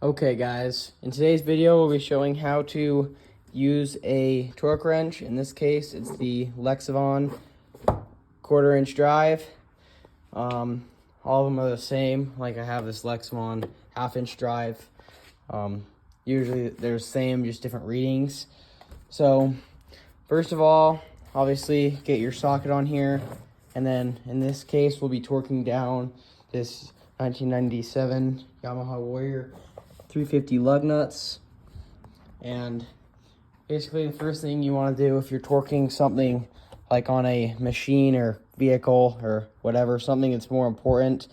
Okay guys, in today's video we'll be showing how to use a torque wrench. In this case it's the Lexavon 1/4 inch drive. All of them are the same. Like I have this Lexavon 1/2 inch drive. Usually they're the same, just different readings. So first of all, obviously get your socket on here, and then in this case we'll be torquing down this 1997 Yamaha Warrior 350 lug nuts. And basically the first thing you want to do if you're torquing something like on a machine or vehicle or whatever, something that's more important,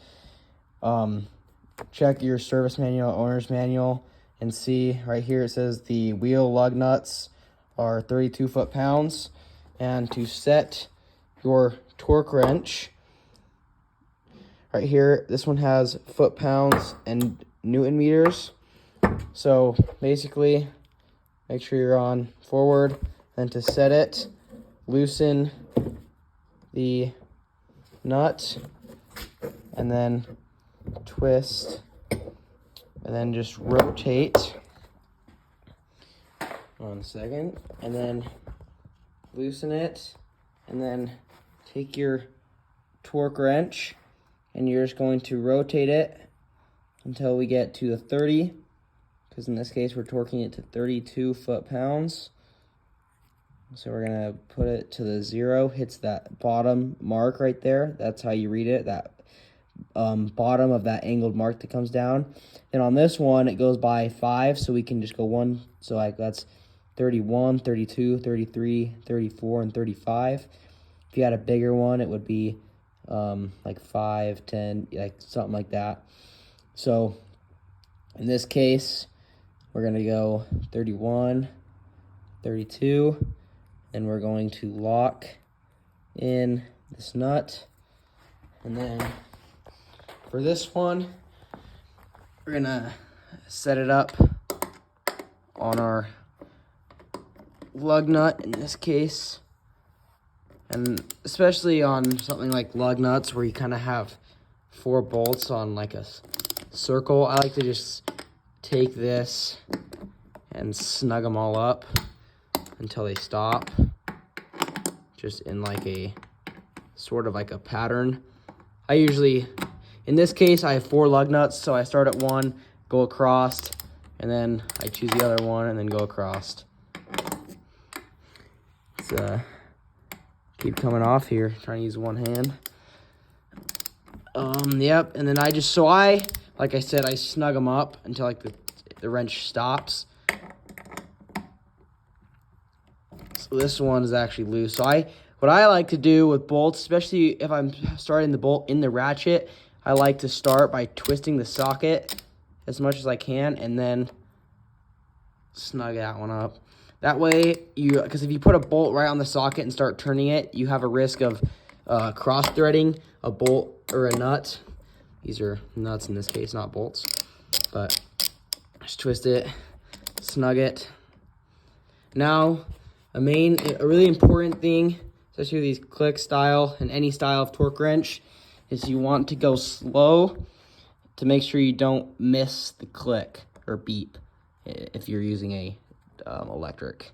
check your service manual, owner's manual, and see right here it says the wheel lug nuts are 32 foot-pounds. And to set your torque wrench, right here, this one has foot-pounds and Newton meters. So basically, make sure you're on forward. Then to set it, loosen the nut, and then twist, and then just rotate. 1 second, and then loosen it, and then take your torque wrench, and you're just going to rotate it until we get to the 30, because in this case we're torquing it to 32 foot-pounds. So we're gonna put it to the 0, hits that bottom mark right there. That's how you read it, that bottom of that angled mark that comes down. Then on this one it goes by 5, so we can just go 1, so like that's 31, 32, 33, 34, and 35. If you had a bigger one, it would be like 5, 10, like something like that. So in this case, we're going to go 31, 32, and we're going to lock in this nut. And then for this one, we're going to set it up on our lug nut in this case. And especially on something like lug nuts where you kind of have 4 bolts on like a circle, I like to just take this and snug them all up until they stop, just in like a sort of like a pattern. I usually, in this case, I have 4 lug nuts, so I start at 1, go across, and then I choose the other one and then go across. Let's keep coming off here, trying to use one hand. Yep, and then like I said, I snug them up until like the wrench stops. So this one is actually loose. So what I like to do with bolts, especially if I'm starting the bolt in the ratchet, I like to start by twisting the socket as much as I can and then snug that one up. That way, because if you put a bolt right on the socket and start turning it, you have a risk of cross-threading a bolt or a nut. These are nuts in this case, not bolts. But just twist it, snug it. Now, a really important thing, especially with these click style and any style of torque wrench, is you want to go slow to make sure you don't miss the click or beep if you're using a electric.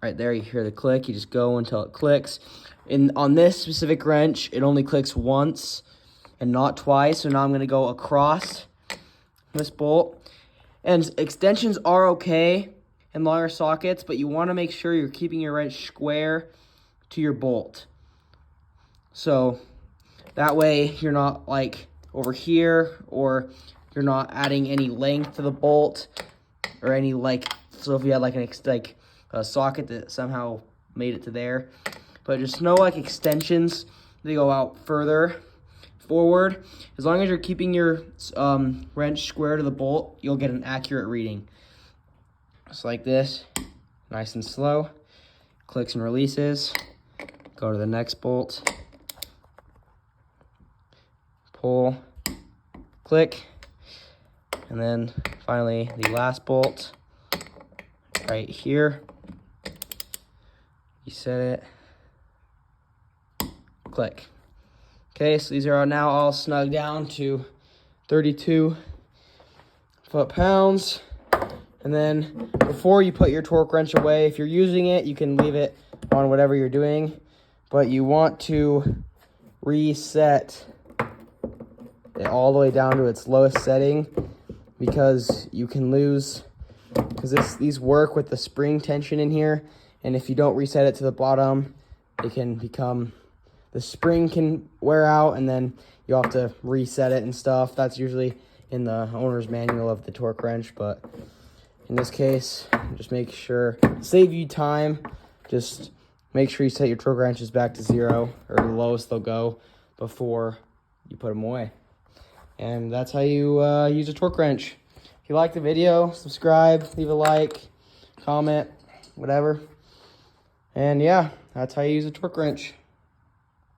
Right there, you hear the click. You just go until it clicks. On this specific wrench, it only clicks once and not twice. So now I'm going to go across this bolt. And extensions are okay in longer sockets, but you want to make sure you're keeping your wrench square to your bolt. So that way you're not like over here, or you're not adding any length to the bolt or any so if you had like a socket that somehow made it to there. But just no extensions, they go out further forward. As long as you're keeping your wrench square to the bolt, you'll get an accurate reading. Just like this, nice and slow. Clicks and releases. Go to the next bolt. Pull, click, and then finally the last bolt right here. You set it, click. Okay, so these are now all snugged down to 32 foot-pounds. And then before you put your torque wrench away, if you're using it, you can leave it on whatever you're doing. But you want to reset it all the way down to its lowest setting, because you can lose, because these work with the spring tension in here, and if you don't reset it to the bottom, it can become, the spring can wear out, and then you'll have to reset it and stuff. That's usually in the owner's manual of the torque wrench, but in this case, just make sure, save you time, just make sure you set your torque wrenches back to 0, or the lowest they'll go, before you put them away. And that's how you use a torque wrench. If you like the video, subscribe, leave a like, comment, whatever. And yeah, that's how you use a torque wrench.